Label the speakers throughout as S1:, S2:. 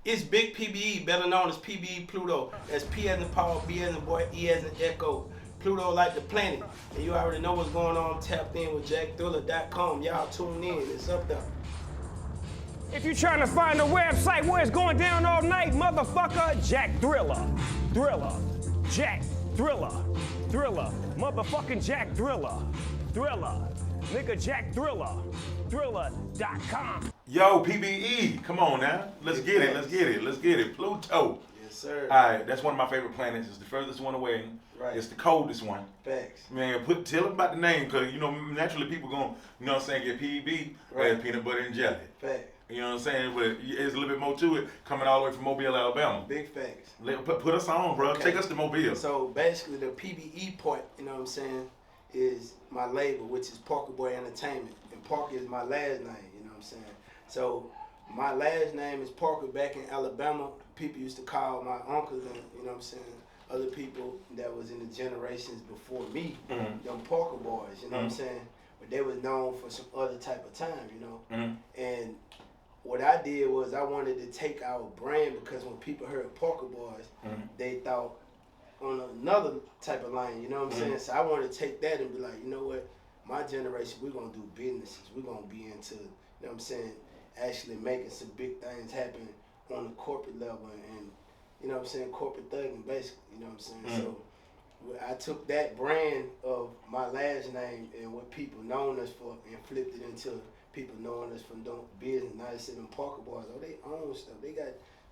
S1: It's Big PBE, better known as PBE Pluto. That's P as in Paul, B as in boy, E as in Echo. Pluto like the planet. And you already know what's going on. Tapped in with JackThriller.com. Y'all tune in. It's up there.
S2: If you're trying to find a website where it's going down all night, motherfucker, Jack Thriller. Thriller. Jack Thriller. Thriller. Motherfucking Jack Thriller. Thriller. Nigga Jack Thriller. Thriller.com.
S3: Yo, PBE, come on now. Let's get it, let's get it, let's get it. Pluto.
S1: Yes, sir.
S3: All right, that's one of my favorite planets. It's the furthest one away.
S1: Right.
S3: It's the coldest one.
S1: Facts.
S3: Man, tell them about the name, because, you know, naturally people going, you know what I'm saying, get PB,
S1: Right.
S3: as peanut butter and jelly.
S1: Facts.
S3: You know what I'm saying? But it's a little bit more to it, coming all the way from Mobile, Alabama.
S1: Big facts.
S3: Put us on, bro.
S1: Okay.
S3: Take us to Mobile.
S1: So basically the PBE part, you know what I'm saying, is my label, which is Parker Boy Entertainment. And Parker is my last name, you know what I'm saying? So my last name is Parker. Back in Alabama, people used to call my uncles and, you know what I'm saying, other people that was in the generations before me, them Parker boys, you know what I'm saying? But they was known for some other type of time, you know? And what I did was I wanted to take our brand, because when people heard Parker boys, they thought on another type of line, you know what I'm saying? So I wanted to take that and be like, you know what? My generation, we're going to do businesses. We're going to be into, you know what I'm saying, actually making some big things happen on the corporate level and you know what I'm saying, corporate thugging basically, you know what I'm saying? So I took that brand of my last name and what people known us for and flipped it into people knowing us from doing business. Now they say them Parker boys, oh, they own stuff. They got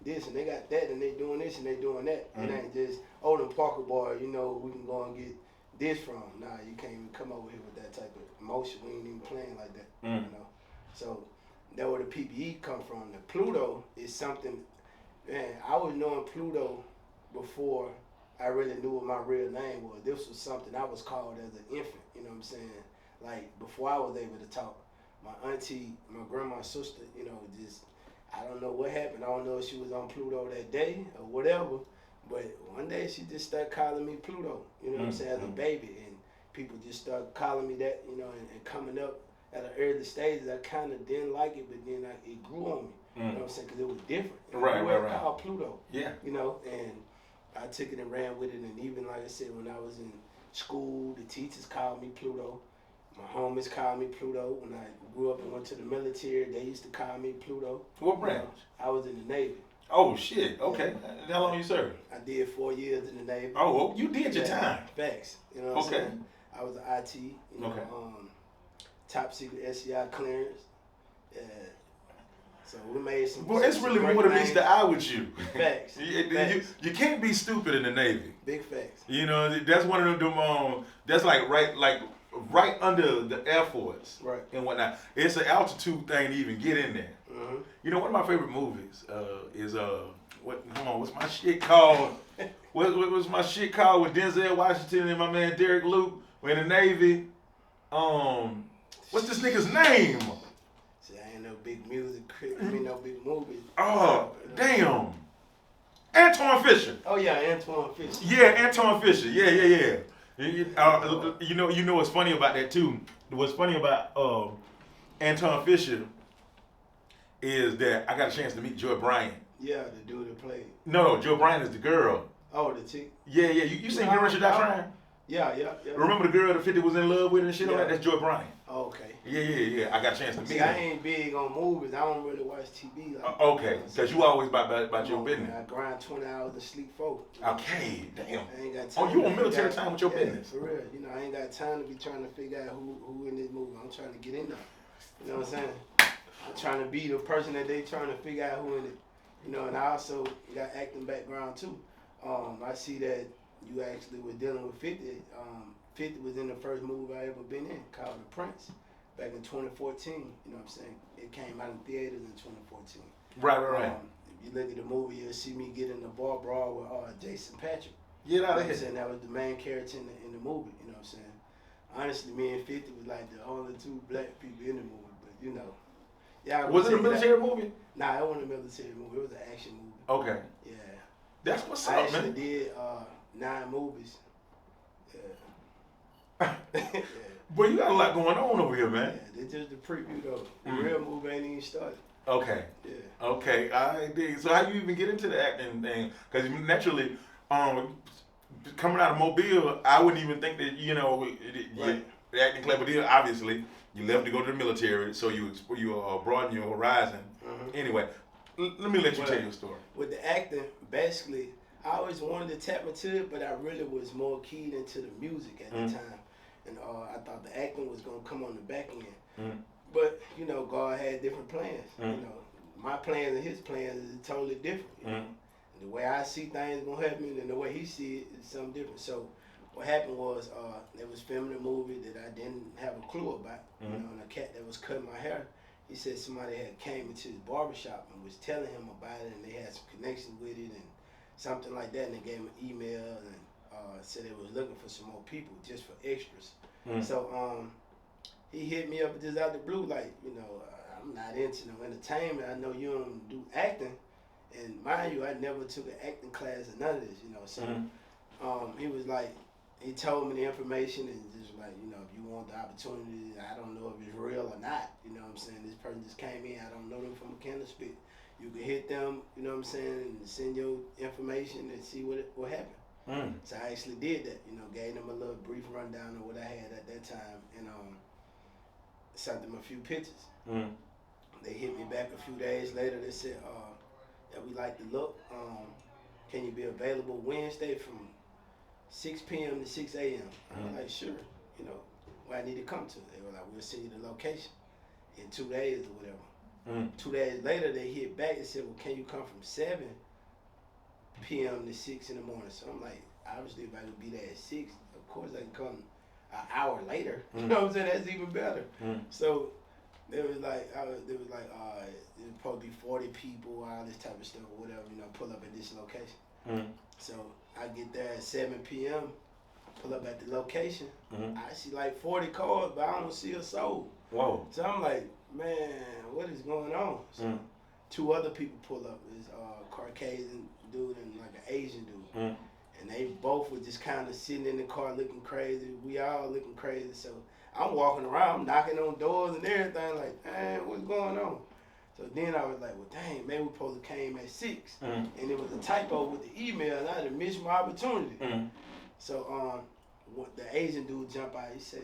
S1: this and they got that and they doing this and they doing that. It ain't just, oh, them Parker boys, you know, we can go and get this from. Nah, you can't even come over here with that type of emotion. We ain't even playing like that, you know? So that's where the PBE come from. The Pluto is something, man, I was knowing Pluto before I really knew what my real name was. This was something I was called as an infant, you know what I'm saying? Like, before I was able to talk. My auntie, my grandma's sister, you know, just, I don't know what happened. I don't know if she was on Pluto that day or whatever, but one day she just started calling me Pluto, you know what I'm saying, as a baby. And people just started calling me that, you know, and coming up at an early stage. I kind of didn't like it, but then it grew on me. You know what I'm saying? Because it was different.
S3: Right.
S1: Called Pluto.
S3: Yeah.
S1: You know, and I took it and ran with it. And even, like I said, when I was in school, the teachers called me Pluto. My homies called me Pluto. When I grew up and went to the military, they used to call me Pluto.
S3: What branch?
S1: I was in the Navy.
S3: Oh, shit. Okay. Yeah. How long you served?
S1: I did 4 years in the Navy.
S3: Oh, well, you did your time.
S1: Facts. You know what I'm
S3: Okay.
S1: saying? I was an IT, you know, top secret SCI clearance. So we made some.
S3: Well, it's really more than meets the eye with you.
S1: Facts.
S3: You can't be stupid in the Navy.
S1: Big facts.
S3: You know, that's one of them. That's like right under the Air Force.
S1: Right.
S3: And whatnot. It's an altitude thing to even get in there. You know, one of my favorite movies is what's my shit called? What's my shit called with Denzel Washington and my man Derek Luke? We're in the Navy. What's this nigga's name?
S1: See, I ain't no big music critic. I mean, no big movies.
S3: Oh, damn. Antoine Fisher.
S1: Oh yeah, Antoine Fisher.
S3: Yeah, Antoine Fisher. Yeah. You know what's funny about that too? What's funny about Antoine Fisher is that I got a chance to meet Joy Bryant.
S1: Yeah, the dude that played.
S3: No, Joy Bryant is the girl.
S1: Oh, the chick.
S3: Yeah. You seen Girl Richard Not Trying?
S1: Yeah.
S3: Remember the girl that 50 was in love with and shit on that? That's Joy Bryant.
S1: Oh, okay.
S3: Yeah. I got a chance to meet
S1: See,
S3: her.
S1: I ain't big on movies. I don't really watch TV. Like
S3: Okay, because you always about your business.
S1: I grind 20 hours to sleep 4.
S3: Okay, damn.
S1: I ain't got time.
S3: Oh, you on military time with your business?
S1: For real. You know, I ain't got time to be trying to figure out who in this movie. I'm trying to get in there. You know what I'm saying? I'm trying to be the person that they trying to figure out who in it. You know, and I also got acting background too. I see that you actually were dealing with 50. 50 was in the first movie I ever been in called The Prince back in 2014. You know what I'm saying? It came out in theaters in 2014.
S3: Right.
S1: If you look at the movie, you'll see me get in the bar brawl with Jason Patrick.
S3: Get out of
S1: I'm
S3: here.
S1: saying that was the main character in the movie. You know what I'm saying? Honestly, me and 50 was like the only 2 black people in the movie. But you know, yeah.
S3: Was it a military movie?
S1: Nah, it wasn't a military movie. It was an action movie.
S3: Okay.
S1: Yeah.
S3: That's what's
S1: I
S3: up, man.
S1: actually did 9 movies. Yeah.
S3: Boy, you got a lot going on over here, man.
S1: Yeah, this just the preview though. The real movie ain't even started.
S3: Okay.
S1: Yeah.
S3: Okay. I dig. So how you even get into the acting thing? Because naturally, coming out of Mobile, I wouldn't even think that
S1: Right.
S3: the acting club. But then obviously, you left to go to the military, so you broaden your horizon.
S1: Mhm.
S3: Anyway, let me let you
S1: Well,
S3: tell your story.
S1: With the acting, basically, I always wanted to tap into it, but I really was more keyed into the music at the time, and I thought the acting was gonna come on the back end. But God had different plans. My plans and his plans is totally different. The way I see things gonna happen and the way he see it is something different. So what happened was they was filming a movie that I didn't have a clue about. And a cat that was cutting my hair. He said somebody had came into his barbershop and was telling him about it, and they had some connection with it and something like that. And they gave him an email and said they was looking for some more people just for extras. So he hit me up just out the blue, like, I'm not into no entertainment. I know you don't do acting. And mind you, I never took an acting class or none of this, So he was like, he told me the information and just like, if you want the opportunity, I don't know if it's real or not. You know what I'm saying? This person just came in, I don't know them from a can of spit. You can hit them, you know what I'm saying, and send your information and see what happened. So I actually did that, gave them a little brief rundown of what I had at that time and sent them a few pictures. They hit me back a few days later. They said, that we like the look. Can you be available Wednesday from 6 p.m. to 6 a.m.? I was like, sure. Where I need to come to. They were like, we'll send you the location in 2 days or whatever. 2 days later, they hit back and said, well, can you come from 7 p.m. to 6 in the morning? So I'm like, obviously, if I could be there at 6, of course I can come an hour later. You know what I'm saying? That's even better. So they was like, it was supposed to be 40 people, all this type of stuff or whatever, pull up at this location. So I get there at 7 p.m., pull up at the location. I see like 40 cars, but I don't see a soul.
S3: Whoa.
S1: So I'm like, man, what is going on? So 2 other people pull up. This Caucasian dude and like an Asian dude. And they both were just kind of sitting in the car looking crazy. We all looking crazy. So I'm walking around, I'm knocking on doors and everything, like, man, what's going on? So then I was like, well, dang, maybe we supposed to came at 6. And it was a typo with the email, and I had missed my opportunity. So the Asian dude jumped out. He said,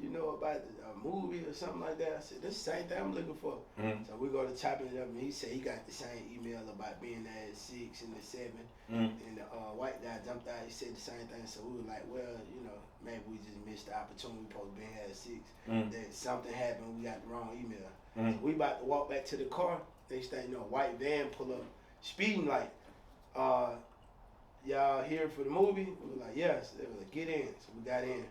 S1: you know about the movie or something like that? I said, this is the same thing I'm looking for. So we go to chopping it up, and he said he got the same email about being there at 6 and at 7. And the white guy jumped out. He said the same thing. So we were like, well, maybe we just missed the opportunity. We supposed to be here at 6. Then something happened. We got the wrong email. So we about to walk back to the car. Next thing a white van pull up, speeding light. Y'all here for the movie? We were like, yes. They were like, get in. So we got in.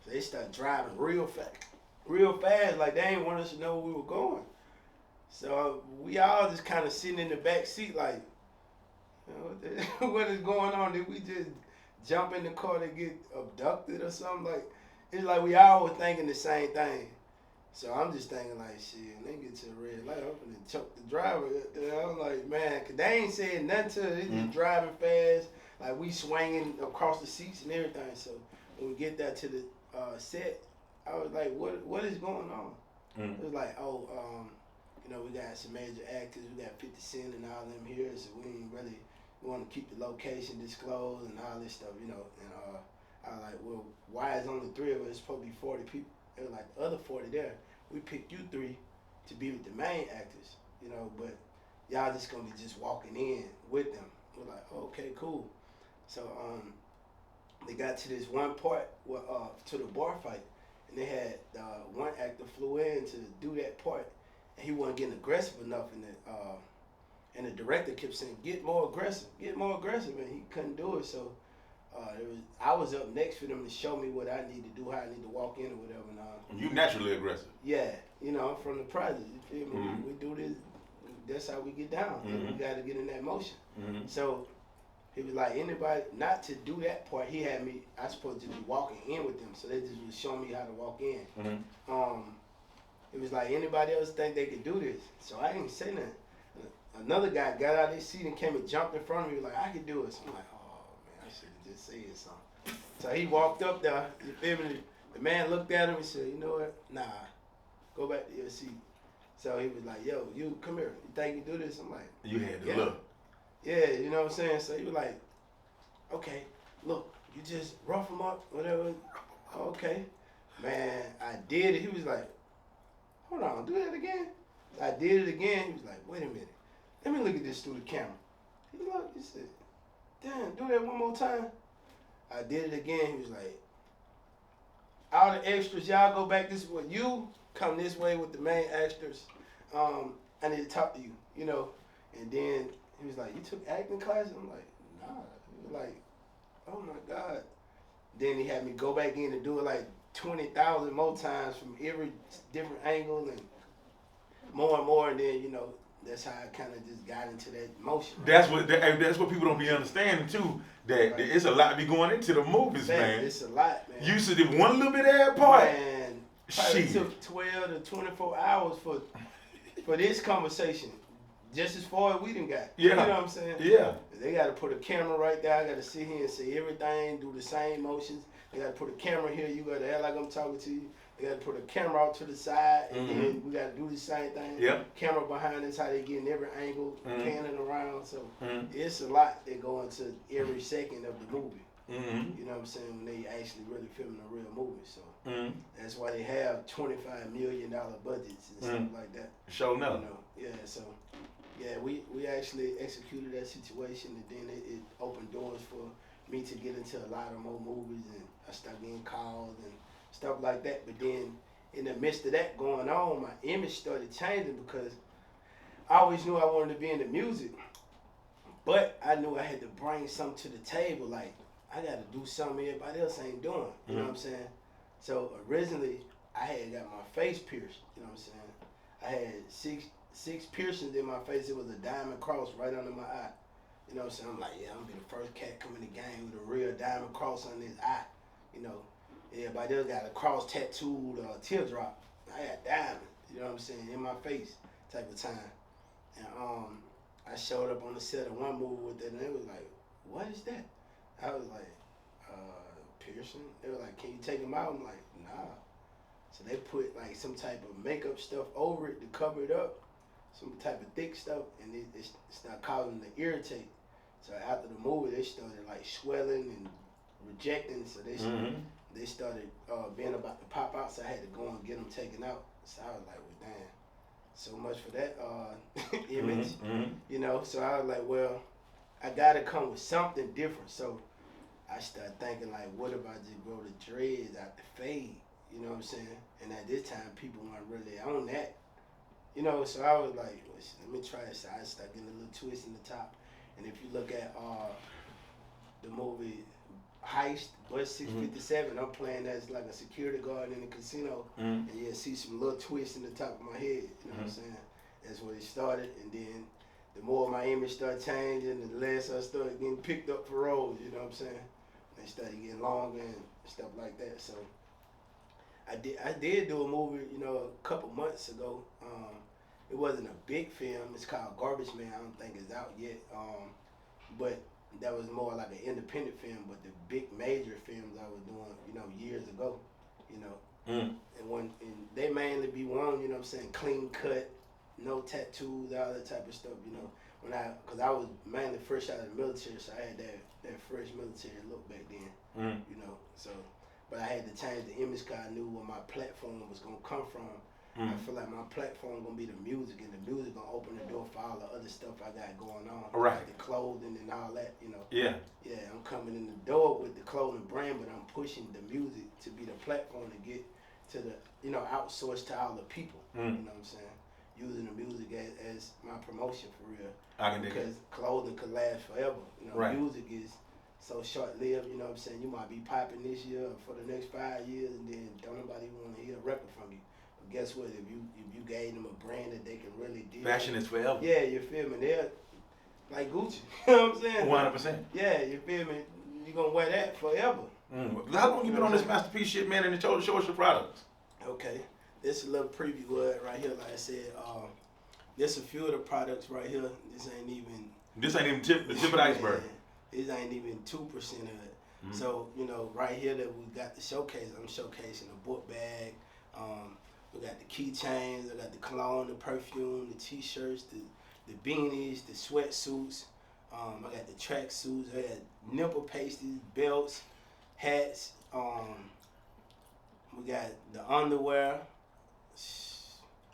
S1: So they started driving real fast, like they ain't want us to know where we were going. So we all just kind of sitting in the back seat like, what is going on? Did we just jump in the car to get abducted or something? Like, it's like we all were thinking the same thing. So I'm just thinking like, shit, and they get to the red light, I'm gonna choke the driver. I'm like, man, cause they ain't saying nothing to us. They just driving fast, like we swinging across the seats and everything. So when we get there to the set, I was like, what is going on? It was like, we got some major actors, we got 50 Cent and all them here, so we want to keep the location disclosed and all this stuff, And I was like, well, why is only 3 of us? It's supposed to be 40 people. They were like, the other 40 there, we picked you 3 to be with the main actors, but y'all just gonna be just walking in with them. We're like, okay, cool. So they got to this one part, to the bar fight, and they had one actor flew in to do that part, and he wasn't getting aggressive enough, and the director kept saying, get more aggressive, and he couldn't do it. So I was up next for them to show me what I need to do, how I need to walk in or whatever. And
S3: you naturally aggressive.
S1: Yeah, I'm from the project. You feel me? We do this. That's how we get down. We got to get in that motion. So he was like, anybody not to do that part. He had me. I supposed to be walking in with them. So they just was showing me how to walk in. It was like, anybody else think they could do this? So I didn't say nothing. Another guy got out of his seat and came and jumped in front of me. Like, I could do it. So I'm like, I should have just said something. So he walked up there, you feel me? The man looked at him and said, you know what? Nah, go back to your seat. So he was like, yo, you come here. You think you do this? I'm like,
S3: You had to
S1: yeah.
S3: look.
S1: Yeah, you know what I'm saying? So he was like, okay, look, you just rough him up, whatever. Okay. Man, I did it. He was like, hold on, do that again. I did it again. He was like, wait a minute. Let me look at this through the camera. He looked, he said, damn, do that one more time. I did it again. He was like, all the extras, y'all go back this way. You come this way with the main extras. I need to talk to you, you know. And then he was like, you took acting classes? I'm like, nah. He was like, oh my God. Then he had me go back in and do it like 20,000 more times from every different angle and more. And then, you know, that's how I kind of just got into that motion. Right?
S3: That's what people don't be understanding too. That it's a lot be going into the movies, man.
S1: It's a lot, man.
S3: You used to do one little bit of that part.
S1: Man, probably took 12 to 24 hours for this conversation. Just as far as we done got.
S3: Yeah.
S1: You know what I'm saying?
S3: Yeah.
S1: They got to put a camera right there. I got to sit here and say everything, do the same motions. They got to put a camera here. You got to act like I'm talking to you. They got to put a camera out to the side, and then we got to do the same thing.
S3: Yep.
S1: Camera behind us, how they get in every angle, panning around. So it's a lot that go into every second of the movie. You know what I'm saying? When they actually really filming a real movie. So that's why they have $25 million budgets and stuff like that.
S3: Sure enough.
S1: You know? Yeah. So. Yeah, we actually executed that situation, and then it opened doors for me to get into a lot of more movies, and I started getting calls and stuff like that. But then in the midst of that going on, my image started changing because I always knew I wanted to be in the music, but I knew I had to bring something to the table. Like, I got to do something everybody else ain't doing. You know what I'm saying? So originally, I had got my face pierced. You know what I'm saying? I had six piercings in my face. It was a diamond cross right under my eye. You know what I'm saying? I'm like, yeah, I'm gonna be the first cat coming in the game with a real diamond cross on his eye. You know, everybody else got a cross tattooed or a teardrop. I had diamonds, you know what I'm saying, in my face type of time. And I showed up on the set of one movie with that, and they was like, what is that? I was like, piercing? They were like, can you take them out? I'm like, nah. So they put like some type of makeup stuff over it to cover it up. Some type of thick stuff, and it started causing them to irritate. So after the movie, they started like swelling and rejecting. So they started being about to pop out. So I had to go and get them taken out. So I was like, well, damn, so much for that image, you know. So I was like, well, I gotta come with something different. So I started thinking like, what if I just grow the dreads out the fade? You know what I'm saying? And at this time, people weren't really on that. You know, so I was like, let me try this. So I started getting a little twist in the top. And if you look at the movie Heist, Bus 657, I'm playing as like a security guard in a casino. And you see some little twist in the top of my head. You know what I'm saying? That's where it started. And then the more my image started changing, the less I started getting picked up for roles. You know what I'm saying? They started getting longer and stuff like that. So I did do a movie, you know, a couple months ago. It wasn't a big film. It's called Garbage Man. I don't think it's out yet. But that was more like an independent film. But the big major films I was doing, you know, years ago, you know, and they mainly be one, you know what I'm saying, clean cut, no tattoos, all that type of stuff, you know. Because I was mainly fresh out of the military, so I had that fresh military look back then, you know. So, but I had to change the image because I knew where my platform was gonna come from. I feel like my platform gonna be the music, and the music gonna open the door for all the other stuff I got going on,
S3: right?
S1: Like the clothing and all that, you know.
S3: Yeah.
S1: Yeah, I'm coming in the door with the clothing brand, but I'm pushing the music to be the platform to get to the, you know, outsource to all the people. You know what I'm saying? Using the music as my promotion for real. Because clothing could last forever. You know, music is so short-lived. You know what I'm saying? You might be popping this year for the next 5 years, and then don't nobody want to hear a record from you. But guess what? If you gave them a brand that they can really deal.
S3: Fashion is forever.
S1: Yeah, you feel me? They're like Gucci. You know what I'm saying?
S3: 100%.
S1: Yeah, you feel me? You gonna wear that forever.
S3: How long you been on this masterpiece shit, man? And show us your products.
S1: Okay, this is a little preview of it right here. Like I said, there's a few of the products right here. This ain't even the tip of the iceberg. This ain't even 2% of it. So, you know, right here that we got the showcase. I'm showcasing a book bag. We got the keychains, I got the cologne, the perfume, the t-shirts, the beanies, the sweatsuits. I got the track suits, I got nipple pasties, belts, hats. We got the underwear.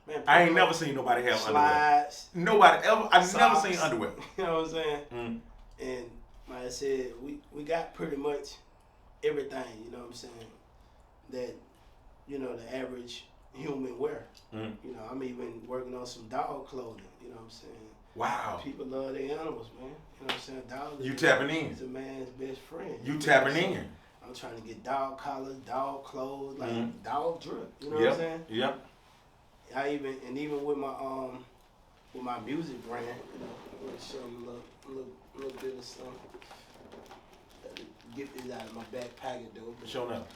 S1: Man,
S3: I ain't never seen nobody have
S1: slides,
S3: underwear. Nobody ever. I've
S1: socks,
S3: never seen underwear.
S1: You know what I'm saying?
S3: Mm.
S1: And like I said, we got pretty much everything. You know what I'm saying? That the average human wear.
S3: Mm.
S1: I'm even working on some dog clothing. You know what I'm saying?
S3: Wow.
S1: People love their animals, man. You know what I'm saying? Dog.
S3: You tapping in.
S1: It's a man's best friend.
S3: You tapping in.
S1: I'm trying to get dog collars, dog clothes, like
S3: Mm.
S1: dog drip. You know
S3: Yep.
S1: what I'm saying?
S3: Yep.
S1: Even with my music brand, I'm gonna show them a little bit of stuff. Got to get this out of my back pocket though.
S3: Show up.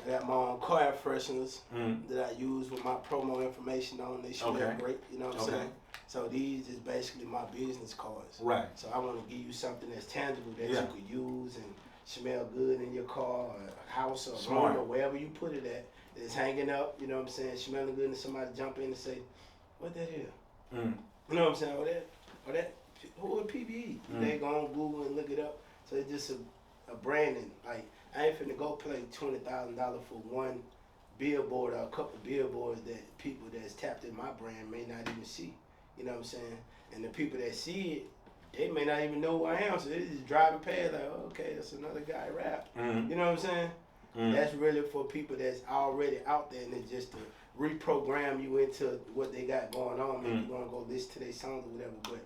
S1: I got my own car air fresheners
S3: Mm.
S1: that I use with my promo information on. They smell
S3: Okay.
S1: great. You know what I'm
S3: Okay.
S1: saying? So these is basically my business cards.
S3: Right.
S1: So I want to give you something that's tangible that
S3: Yeah.
S1: you could use and smell good in your car or house or
S3: Smart.
S1: room or wherever you put it at. It's hanging up, you know what I'm saying, smelling good, and somebody jump in and say, what that is?
S3: Mm.
S1: You know what I'm saying? Or that, who is PBE? They go on Google and look it up. So it's just a branding. Like, I ain't finna go pay $20,000 for one billboard or a couple billboards that people that's tapped in my brand may not even see. You know what I'm saying? And the people that see it, they may not even know who I am. So they just driving past like, oh, okay, that's another guy rap.
S3: Mm.
S1: You know what I'm saying? Mm. That's really for people that's already out there, and it's just to reprogram you into what they got going on. Maybe you're gonna go listen to their songs or whatever. But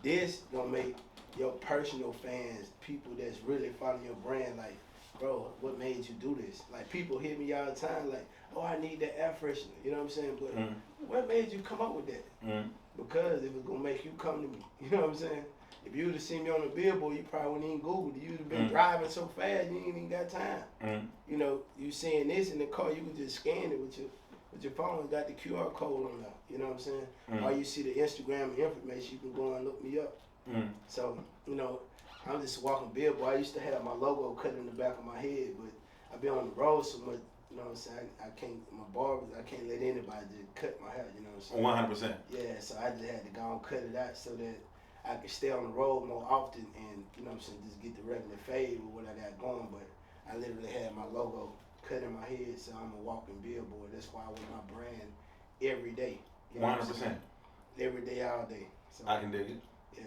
S1: this gonna make your personal fans, people that's really following your brand, like, bro, what made you do this? Like, people hit me all the time, like, oh, I need that air freshener. You know what I'm saying? But what made you come up with that? Because it was gonna make you come to me. You know what I'm saying? If you would have seen me on the billboard, you probably wouldn't even Google it. You'd have been driving so fast, you ain't even got time. You know, you seeing this in the car, you can just scan it with your phone. Got the QR code on there. You know what I'm saying? Or you see the Instagram information, you can go and look me up. So, you know, I'm just walking billboard. I used to have my logo cut in the back of my head, but I've been on the road so much. You know what I'm saying? I can't, my barbers, I can't let anybody just cut my hair. You know what I'm saying?
S3: 100%.
S1: Yeah, so I just had to go and cut it out so that I could stay on the road more often and, you know what I'm saying, just get the regular fade with what I got going. But I literally had my logo cut in my head, so I'm a walking billboard. That's why I wear my brand every day. You know
S3: 100%.
S1: Every day, all day. So,
S3: I can dig it.
S1: Yeah.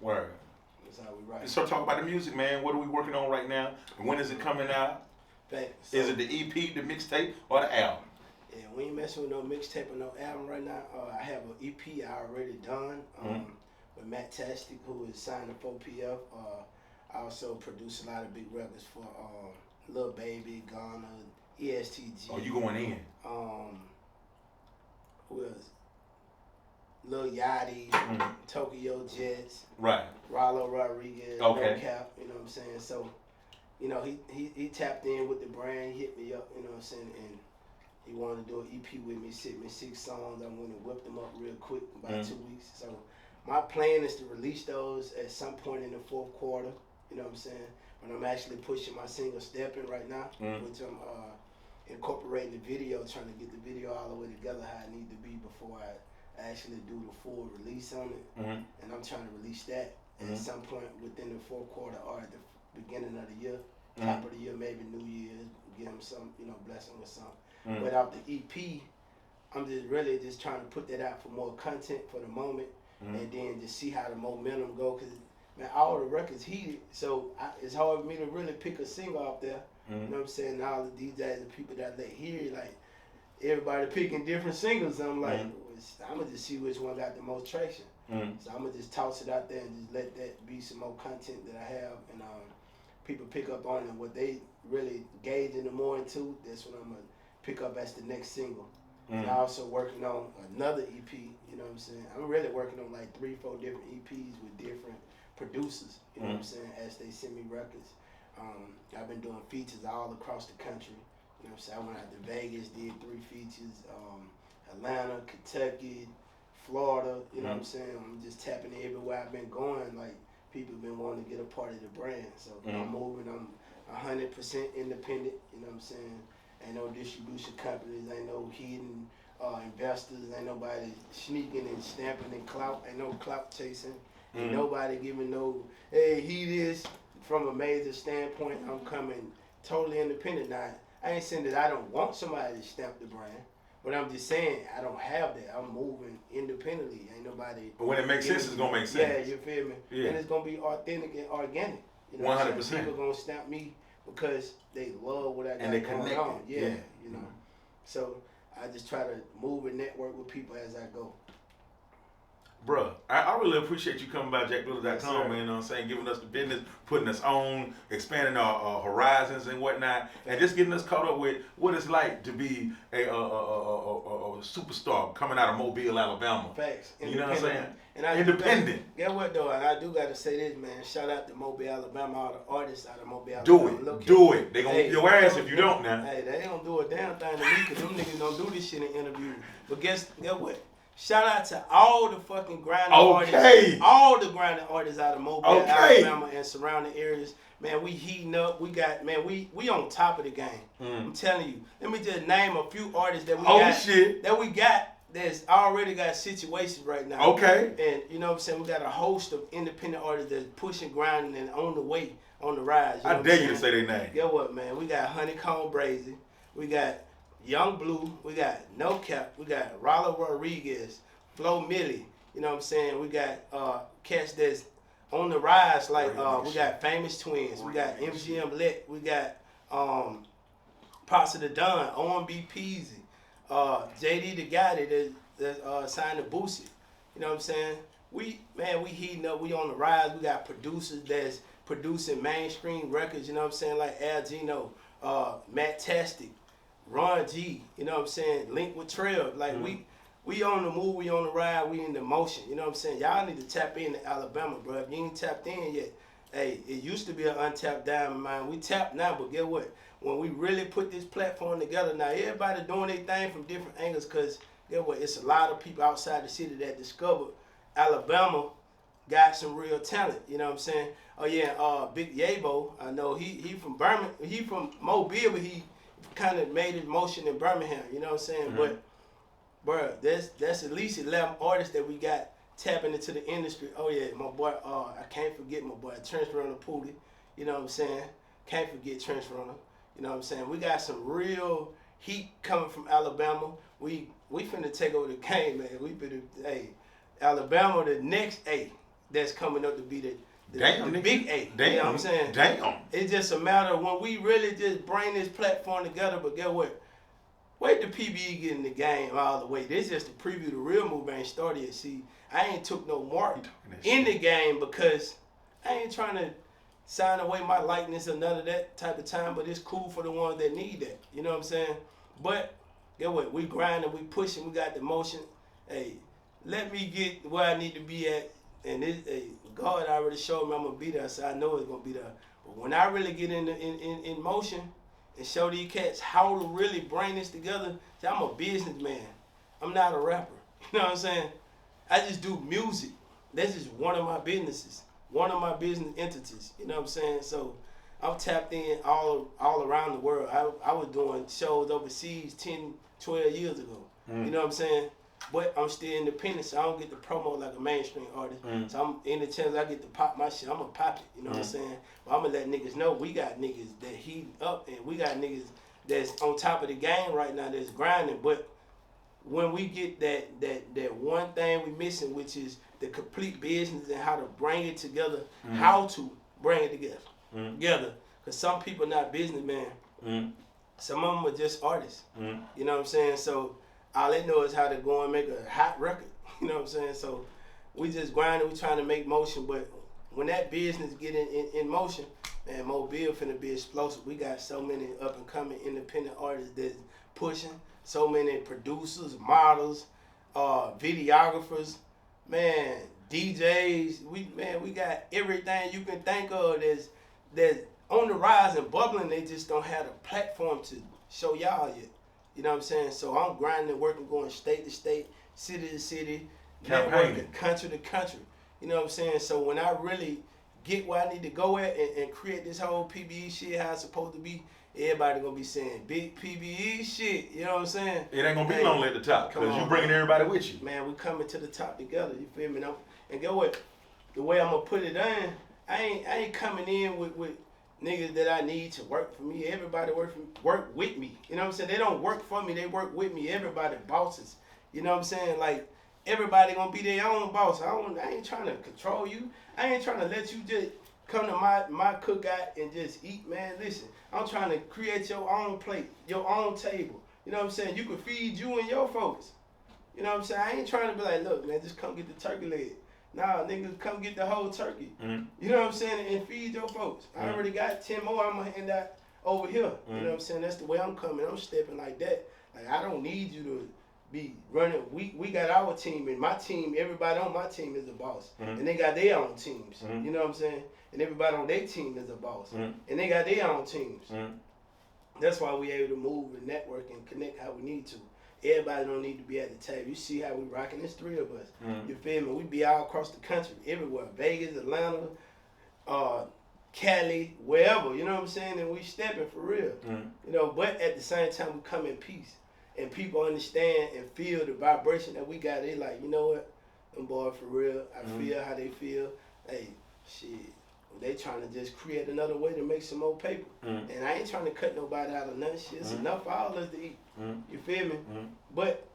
S3: Word.
S1: That's how we write.
S3: So talk about the music, man. What are we working on right now? And when is it coming out?
S1: So,
S3: Is it the EP, the mixtape, or the album?
S1: Yeah, we ain't messing with no mixtape or no album right now. I have an EP I already done with Matt Tastic, who is signed to 4PF. I also produce a lot of big records for Lil Baby, Ghana, ESTG.
S3: Oh, you going in?
S1: Who else? Lil Yachty, Tokyo Jets,
S3: Right.
S1: Rollo Rodriguez,
S3: Okay.
S1: No Cap, you know what I'm saying? So, you know, he tapped in with the brand, he hit me up, you know what I'm saying, and he wanted to do an EP with me, sent me 6 songs. I'm gonna whip them up real quick, about 2 weeks. So my plan is to release those at some point in the 4th quarter, you know what I'm saying? When I'm actually pushing my single Steppin' right now, which I'm incorporating the video, trying to get the video all the way together how it need to be before I actually do the full release on it. And I'm trying to release that at some point within the 4th quarter or at the beginning of the year, top of the year, maybe New Year's, give them some, you know, blessing with something. But out the EP, I'm just really just trying to put that out for more content for the moment, and then just see how the momentum go. Cause man, all the records heated, so it's hard for me to really pick a single out there. You know what I'm saying? All the DJs and people that they hear, like everybody picking different singles. I'm like, I'm gonna just see which one got the most traction. So I'm gonna just toss it out there and just let that be some more content that I have, and people pick up on it. And what they really gauge in the more into, that's what I'm gonna pick up as the next single. And I'm also working on another EP, you know what I'm saying? I'm really working on like 3-4 different EPs with different producers, you know what I'm saying, as they send me records. I've been doing features all across the country, you know what I'm saying? I went out to Vegas, did 3 features, Atlanta, Kentucky, Florida, you know what I'm saying? I'm just tapping in everywhere I've been going, like people been wanting to get a part of the brand. So I'm moving, I'm 100% independent, you know what I'm saying? Ain't no distribution companies. Ain't no hidden investors. Ain't nobody sneaking and stamping and clout. Ain't no clout chasing. Ain't nobody giving no, hey, he this. From a major standpoint, I'm coming totally independent. Now, I ain't saying that I don't want somebody to stamp the brand, but I'm just saying I don't have that. I'm moving independently. Ain't nobody.
S3: But when it makes sense, it's gonna make sense.
S1: Yeah, you feel me?
S3: Yeah.
S1: And it's gonna be authentic and organic. You know,
S3: 100%.
S1: People gonna stamp me because they love what I got
S3: And they
S1: going
S3: connected.
S1: on. Yeah,
S3: Yeah.
S1: you know. So I just try to move and network with people as I go.
S3: Bruh, I really appreciate you coming by JackDriller.com,
S1: Yes, sir.
S3: man, you know what I'm saying? Giving us the business, putting us on, expanding our horizons and whatnot, and just getting us caught up with what it's like to be a superstar coming out of Mobile, Alabama.
S1: Facts.
S3: You know what I'm saying?
S1: And I
S3: Independent.
S1: Get what though? And I do gotta say this, man. Shout out to Mobile, Alabama, all the artists out of Mobile, Alabama.
S3: Do it. They gonna whoop your ass if you don't now.
S1: Hey, they don't do a damn thing to me because them niggas don't do this shit in interviews. But guess what? Shout out to all the fucking grinding artists. All the grinding artists out of Mobile, Alabama and surrounding areas. Man, we heating up. We got, man, we on top of the game. I'm telling you. Let me just name a few artists that we got that's already got situations right now.
S3: Okay.
S1: And you know what I'm saying? We got a host of independent artists that's pushing, grinding, and on the way, on the rise. You know
S3: I dare you to say their name.
S1: Get what, man? We got Honeycomb Brazy. We got Young Blue, we got No Cap, we got Rollo Rodriguez, Flo Millie, you know what I'm saying? We got cats that's on the rise, like we got Famous Twins, we got MGM Let, we got Posse the Don, OMB Peasy, JD the guy that signed to Boosie, you know what I'm saying? We heating up, we on the rise, we got producers that's producing mainstream records, you know what I'm saying? Like Al Gino, Matt Tastic, Ron G, you know what I'm saying? Link with Trail. Like we on the move, we on the ride, we in the motion. You know what I'm saying? Y'all need to tap into Alabama, bro. If you ain't tapped in yet, hey, it used to be an untapped diamond mine. We tapped now, but get what? When we really put this platform together, now everybody doing their thing from different angles, cause get what? It's a lot of people outside the city that discovered Alabama got some real talent. You know what I'm saying? Oh yeah, Big Yabo. I know he from Birmingham. He from Mobile, but he kind of made his motion in Birmingham, you know what I'm saying? But, bro, that's at least 11 artists that we got tapping into the industry. Oh, yeah, my boy, I can't forget my boy, Trench Runner Pooley, you know what I'm saying? Can't forget Trench Runner, you know what I'm saying? We got some real heat coming from Alabama. We finna take over the game, man. We finna, hey, Alabama, the next A that's coming up to be the big A.
S3: Damn.
S1: You know what I'm saying?
S3: Damn.
S1: It's just a matter of when we really just bring this platform together, but get what? Wait till PBE get in the game all the way. This is just a preview. The real move ain't started yet. See, I ain't took no mark in the game because I ain't trying to sign away my likeness or none of that type of time, but it's cool for the ones that need that. You know what I'm saying? But get what? We grinding, we pushing, we got the motion. Hey, let me get where I need to be at. And God already showed me I'm gonna be there, so I know it's gonna be there. But when I really get in motion and show these cats how to really bring this together, see, I'm a businessman. I'm not a rapper. You know what I'm saying? I just do music. That's just one of my businesses, one of my business entities. You know what I'm saying? So I'm tapped in all around the world. I was doing shows overseas 10, 12 years ago. You know what I'm saying? But I'm still independent, so I don't get to promote like a mainstream artist. So I'm in the chance I get to pop my shit, I'm gonna pop it, you know what I'm saying? But I'm gonna let niggas know we got niggas that heat up and we got niggas that's on top of the game right now that's grinding. But when we get that one thing we missing, which is the complete business and how to bring it together, how to bring it together. Cause some people not businessmen. Some of them are just artists. You know what I'm saying? So all they know is how to go and make a hot record. You know what I'm saying? So we just grinding, we trying to make motion, but when that business get in motion, man, Mobile finna be explosive. We got so many up and coming independent artists that's pushing, so many producers, models, videographers, man, DJs. We got everything you can think of that's on the rise and bubbling. They just don't have a platform to show y'all yet. You know what I'm saying? So I'm grinding, working, going state to state, city to city, networking, country to country. You know what I'm saying? So when I really get where I need to go at and create this whole PBE shit how it's supposed to be, everybody gonna be saying big PBE shit. You know what I'm saying?
S3: It ain't gonna be lonely at the top because you bringing everybody with you.
S1: Man, we coming to the top together. You feel me? And get what? The way I'm gonna put it in, I ain't coming in with niggas that I need to work for me. Everybody work with me. You know what I'm saying? They don't work for me. They work with me. Everybody bosses. You know what I'm saying? Like everybody gonna be their own boss. I ain't trying to control you. I ain't trying to let you just come to my cookout and just eat, man. Listen, I'm trying to create your own plate, your own table. You know what I'm saying? You can feed you and your folks. You know what I'm saying? I ain't trying to be like, look, man, just come get the turkey leg. Nah, nigga, come get the whole turkey. Mm-hmm. You know what I'm saying? And feed your folks. Mm-hmm. I already got 10 more I'm going to hand out over here. Mm-hmm. You know what I'm saying? That's the way I'm coming. I'm stepping like that. Like, I don't need you to be running. We got our team, and my team, everybody on my team is a boss. Mm-hmm. And they got their own teams. Mm-hmm. You know what I'm saying? And everybody on their team is a boss. Mm-hmm. And they got their own teams. Mm-hmm. That's why we able to move and network and connect how we need to. Everybody don't need to be at the table. You see how we rocking? There's 3 of us. Mm-hmm. You feel me? We be all across the country, everywhere. Vegas, Atlanta, Cali, wherever. You know what I'm saying? And we stepping for real. Mm-hmm. You know, but at the same time, we come in peace. And people understand and feel the vibration that we got. They like, you know what? Them boys for real. I feel how they feel. Hey, shit. They trying to just create another way to make some more paper. Mm-hmm. And I ain't trying to cut nobody out of nothing. Shit. It's enough for all of us to eat. Mm-hmm. You feel me? Mm-hmm. But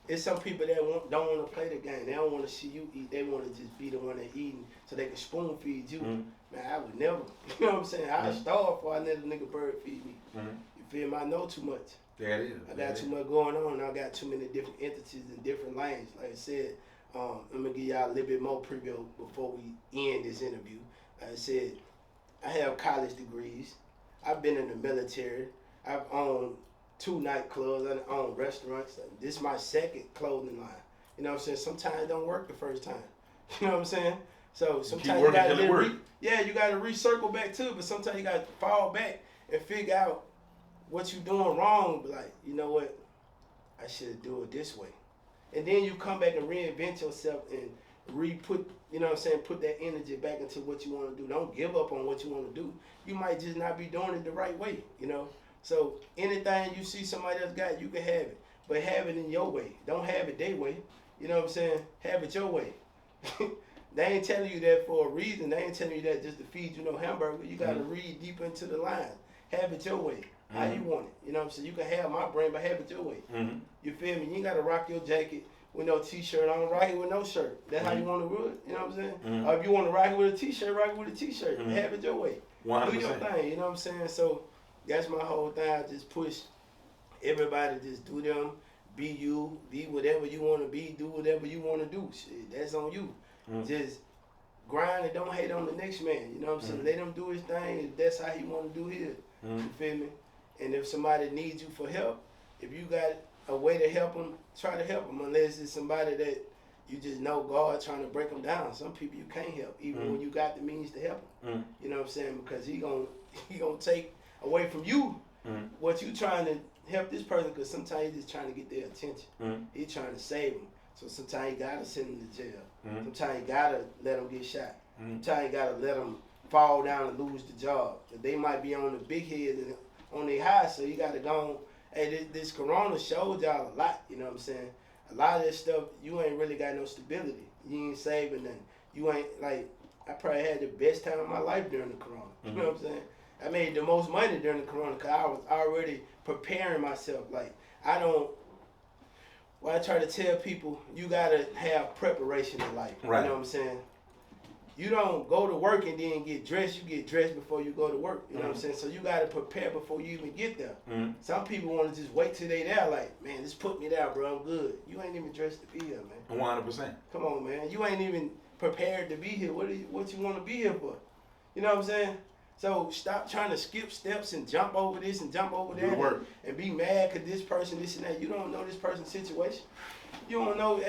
S1: it's some people that don't want to play the game. They don't want to see you eat. They want to just be the one that eating so they can spoon feed you. Mm-hmm. Man, I would never. You know what I'm saying? I'd starve before I let a nigga bird feed me. Mm-hmm. You feel me? I know too much.
S3: Yeah, it is.
S1: I got too much going on. I got too many different entities in different lanes. Like I said, I'm going to give y'all a little bit more preview before we end this interview. Like I said, I have college degrees. I've been in the military. I've owned 2 nightclubs. I own restaurants. This is my second clothing line. You know what I'm saying? Sometimes it don't work the first time. You know what I'm saying? So sometimes you got to you got to recircle back too, but sometimes you got to fall back and figure out what you're doing wrong. But like, you know what? I should do it this way. And then you come back and reinvent yourself and put that energy back into what you want to do. Don't give up on what you want to do. You might just not be doing it the right way, you know? So anything you see somebody else got, you can have it. But have it in your way. Don't have it their way. You know what I'm saying? Have it your way. They ain't telling you that for a reason. They ain't telling you that just to feed you no hamburger. You got to read deep into the line. Have it your way. How you want it. You know what I'm saying? You can have my brain, but have it your way. Mm-hmm. You feel me? You ain't got to rock your jacket with no t-shirt on, rock it with no shirt. That's how you want to do it. You know what I'm saying? Mm-hmm. Or if you want to rock it with a t-shirt, rock it with a t-shirt. Mm-hmm. Have it your way. 100%. Do your thing. You know what I'm saying? So that's my whole thing. I just push everybody, just do them. Be you. Be whatever you want to be. Do whatever you want to do. Shit, that's on you. Mm-hmm. Just grind and don't hate on the next man. You know what I'm saying? Mm-hmm. Let him do his thing. If that's how he want to do his. Mm-hmm. You feel me? And if somebody needs you for help, if you got a way to help them, try to help them. Unless it's somebody that you just know God trying to break them down. Some people you can't help, even when you got the means to help them. You know what I'm saying? Because he gonna take away from you what you trying to help this person. Because sometimes he's just trying to get their attention. He's trying to save them. So sometimes you gotta send them to jail. Sometimes you gotta let them get shot. Sometimes you gotta let them fall down and lose the job. They might be on the big head and on their high, so you gotta go on. Hey, this corona showed y'all a lot, you know what I'm saying? A lot of this stuff, you ain't really got no stability. You ain't saving nothing. You ain't, like, I probably had the best time of my life during the corona. You know what I'm saying? I made the most money during the corona because I was already preparing myself. Like, I try to tell people, you gotta have preparation in life. Right. You know what I'm saying? You don't go to work and then get dressed. You get dressed before you go to work. You know what I'm saying? So you got to prepare before you even get there. Some people want to just wait till they there. Like, man, just put me there, bro. I'm good. You ain't even dressed to be here, man.
S3: 100%.
S1: Come on, man. You ain't even prepared to be here. What you want to be here for? You know what I'm saying? So stop trying to skip steps and jump over this and jump over that and be mad because this person, this and that. You don't know this person's situation. You don't know,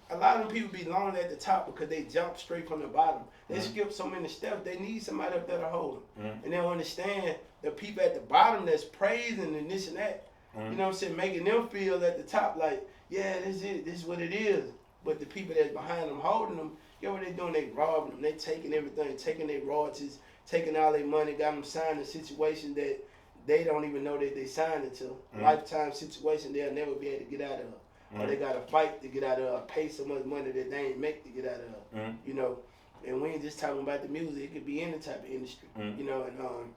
S1: a lot of people be lonely at the top because they jump straight from the bottom. They skip so many steps. They need somebody up there to hold them. And they don't understand the people at the bottom that's praising and this and that. You know what I'm saying? Making them feel at the top like, yeah, this is it. This is what it is. But the people that's behind them holding them, you know what they doing? They robbing them. They taking everything, taking their royalties, taking all their money, got them signed a situation that they don't even know that they signed it to. Lifetime situation they'll never be able to get out of. Or they got to fight to get out of, pay so much money that they ain't make to get out of. You know, and we ain't just talking about the music. It could be any type of industry. You know, and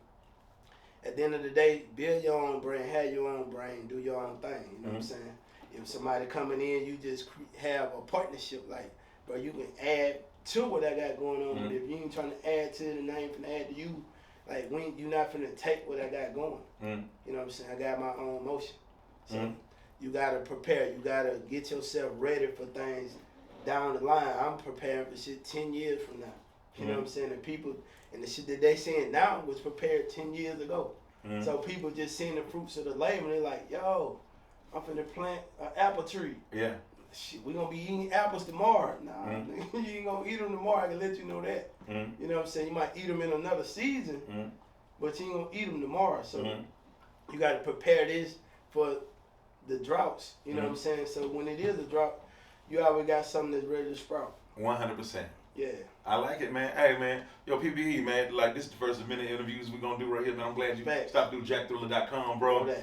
S1: at the end of the day, build your own brand, have your own brand, do your own thing. You know what I'm saying? If somebody coming in, you just have a partnership. Like, bro, you can add to what I got going on. But if you ain't trying to add to it and I ain't finna add to you, like, you not finna take what I got going. You know what I'm saying? I got my own motion. So you gotta prepare. You gotta get yourself ready for things down the line. I'm preparing for shit 10 years from now. You know what I'm saying? And people, and the shit that they saying now was prepared 10 years ago. So people just seeing the fruits of the labor and they're like, yo, I'm finna plant an apple tree. Yeah. Shit, we gonna be eating apples tomorrow. Nah, you ain't gonna eat them tomorrow. I can let you know that. You know what I'm saying? You might eat them in another season, but you ain't gonna eat them tomorrow. So you gotta prepare this for the droughts. You know what I'm saying? So when it is a drought, you always got something that's ready to sprout.
S3: 100%.
S1: Yeah.
S3: I like it, man. Hey, man. Yo, PBE, man. Like, this is the first minute interviews we're going to do right here, man. I'm glad you stopped through jackthriller.com, bro.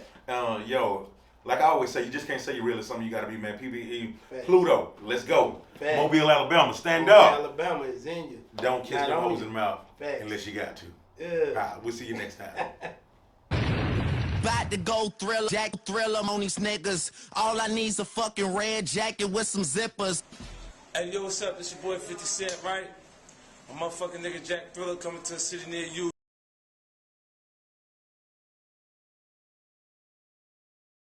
S3: Yo, like I always say, you just can't say you're really something you got to be, man. PBE, Pluto, let's go. Mobile, Alabama, stand up.
S1: Alabama is in you.
S3: Don't kiss the hoes in the mouth unless you got to. Yeah. We'll see you next time.
S4: About to go thriller, Jack Thriller on these niggas. All I need's a fucking red jacket with some zippers.
S5: Hey, yo, what's up? This your boy 50 Cent, right? A motherfucking nigga Jack Thriller coming to a city near you.